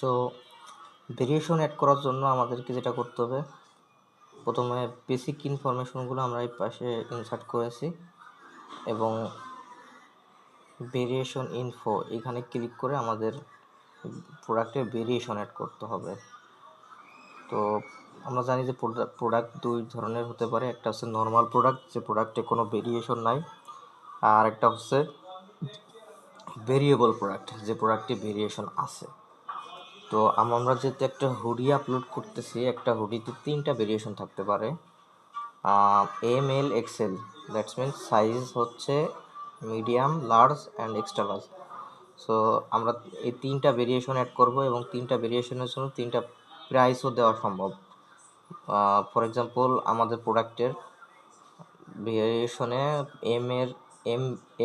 তো variation add করার জন্য আমাদেরকে যেটা করতে হবে, প্রথমে বেসিক ইনফরমেশনগুলো আমরা এই পাশে ইনসার্ট করেছি এবং ভেরিয়েশন ইনফো এখানে ক্লিক করে আমাদের প্রোডাক্টের ভেরিয়েশন অ্যাড করতে হবে। তো আমরা জানি যে প্রোডাক্ট দুই ধরনের হতে পারে, একটা হচ্ছে নর্মাল প্রোডাক্ট, যে প্রোডাক্টে কোনো ভেরিয়েশন নাই, আর একটা হচ্ছে ভেরিয়েবল প্রোডাক্ট, যে প্রোডাক্টে ভেরিয়েশন আছে। তো আমরা যেহেতু একটা হুডি আপলোড করতেছি, একটা হুডিতে 3টা ভেরিয়েশন থাকতে পারে, M L XL, that's means size হচ্ছে medium, large and extra large. So আমরা এই 3টা ভেরিয়েশন অ্যাড করব এবং 3টা ভেরিয়েশনের জন্য 3টা প্রাইসও দেওয়া সম্ভব। ফর এক্সাম্পল, আমাদের প্রোডাক্টের ভেরিয়েশনে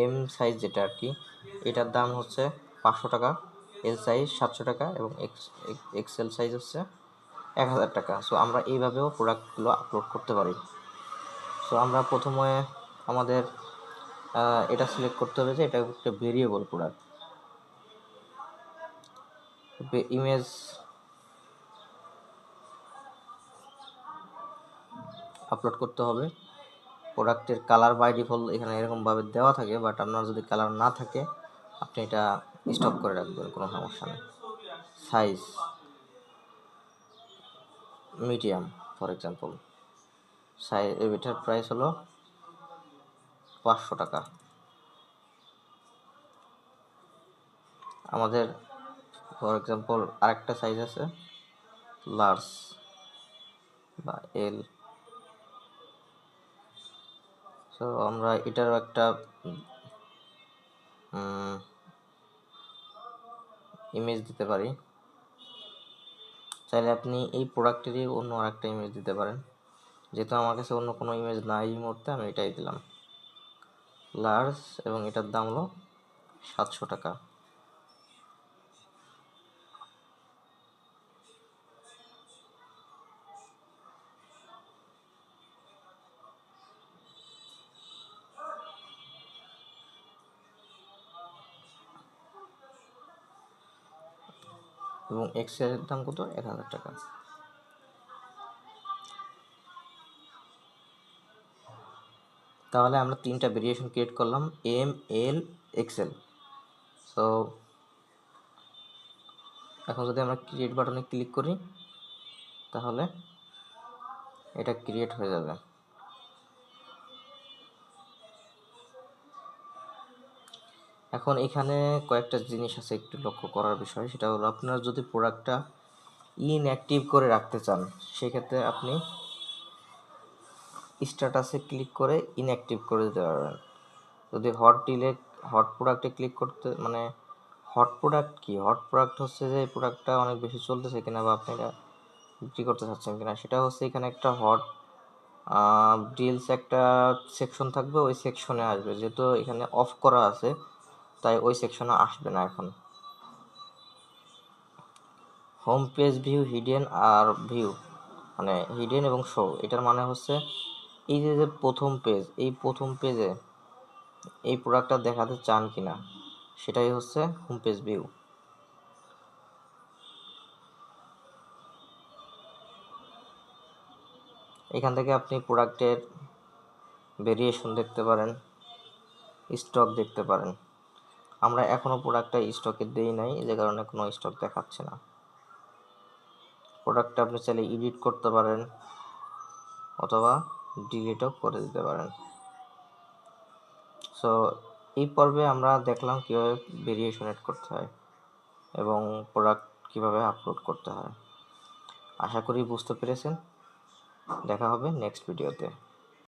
এম সাইজ যেটা আর কি, এটার দাম হচ্ছে 500 টাকা, এল সাইজ 700 টাকা এবং এক্সেল সাইজ হচ্ছে 1000 টাকা। সো আমরা এইভাবেও প্রোডাক্টগুলো আপলোড করতে পারি। সো আমরা প্রথমে আমাদের এটা সিলেক্ট করতে হবে যে এটা একটা ভেরিয়েবল প্রোডাক্ট। ইমেজ আপলোড করতে হবে। প্রোডাক্টের কালার বাই ডিফল্ট এখানে এরকমভাবে দেওয়া থাকে, বাট আপনার যদি কালার না থাকে আপনি এটা স্টপ করে রাখবেন, কোনো সমস্যা নেই। সাইজ মিডিয়াম ফর এক্সাম্পল, এটার প্রাইস হলো 500 টাকা। আমাদের ফর এক্সাম্পল আরেকটা সাইজ আছে লার্জ বা এল। সো আমরা এটারও একটা ইমেজ দিতে পারি। চাইলে আপনি এই প্রোডাক্টেরই অন্য আরেকটা ইমেজ দিতে পারেন। যেহেতু আমার কাছে অন্য কোনো ইমেজ নাই এই মুহূর্তে, আমি এটাই দিলাম লার্জ এবং এটার দাম হলো 700 টাকা। এবং এক্সেলের দাম কত? 1000 টাকা। তাহলে আমরা 3টা ভেরিয়েশন ক্রিয়েট করলাম, এম এল এক্সেল। সো এখন যদি আমরা ক্রিয়েট বাটনে ক্লিক করি তাহলে এটা ক্রিয়েট হয়ে যাবে। এখন এখানে কয়েকটা জিনিস আছে একটু লক্ষ্য করার বিষয়, সেটা হলো আপনার যদি প্রোডাক্টটা ইনঅ্যাক্টিভ করে রাখতে চান, সেক্ষেত্রে আপনি স্ট্যাটাসে ক্লিক করে ইনঅ্যাক্টিভ করে দিতে পারবেন। যদি হট প্রোডাক্টে ক্লিক করতে, মানে হট প্রোডাক্ট কি, হট প্রোডাক্ট হচ্ছে যে প্রোডাক্টটা অনেক বেশি চলতেছে কিনা বা আপনি এটা বিক্রি করতে চাচ্ছেন কিনা, সেটা হচ্ছে এখানে একটা হট ডিলস একটা সেকশন থাকবে, ওই সেকশনে আসবে। যেহেতু এখানে অফ করা আছে তাই ওই সেকশনে আসবে না। এখন হোম পেজ ভিউ, হিডেন আর ভিউ, মানে হিডেন এবং শো, এটার মানে হচ্ছে এই যে প্রথম পেজ, এই প্রথম পেজে এই প্রোডাক্টটা দেখাতে চান কিনা, সেটাই হচ্ছে হোম পেজ ভিউ। এখান থেকে আপনি প্রোডাক্টের ভেরিয়েশন দেখতে পারেন, স্টক দেখতে পারেন। আমরা এখনও প্রোডাক্টটা স্টকে দেই নাই, যে কারণে কোনো স্টক দেখাচ্ছে না। প্রোডাক্টটা আপনি চাইলে এডিট করতে পারেন অথবা ডিলিটও করে দিতে পারেন। সো এই পর্বে আমরা দেখলাম কীভাবে ভেরিয়েশন এড করতে হয় এবং প্রোডাক্ট কীভাবে আপলোড করতে হয়। আশা করি বুঝতে পেরেছেন। দেখা হবে নেক্সট ভিডিওতে।